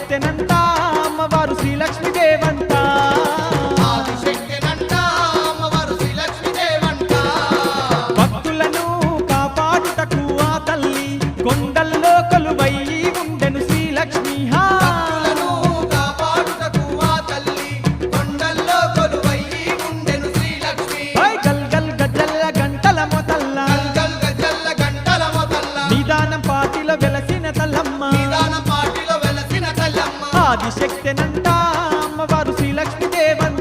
ఆదిశక్తెనంట అమ్మవారు శ్రీలక్ష్మీదేవంట ఆదిశక్తెనంట అమ్మవారు శ్రీలక్ష్మీదేవంట భక్తులను కాపాడుటకు ఆ తల్లి కొండల్లో కొలువై ఉండెను శ్రీలక్ష్మి భక్తులను కాపాడుటకు ఆ తల్లి కొండల్లో కొలువై ఉండెను శ్రీలక్ష్మి గల్ గల్ గజ్జల్ల గంటల మొదల్ల గల్ గజ్జల్ల గంటల మొదల్ల నిదానం పాటిలో వెలసిన తల్లమ్మ నిదాన పాటిలో వెలసిన తల్లమ్మ ఆదిశక్తెనంట అమ్మవారు శ్రీలక్ష్మీదేవంత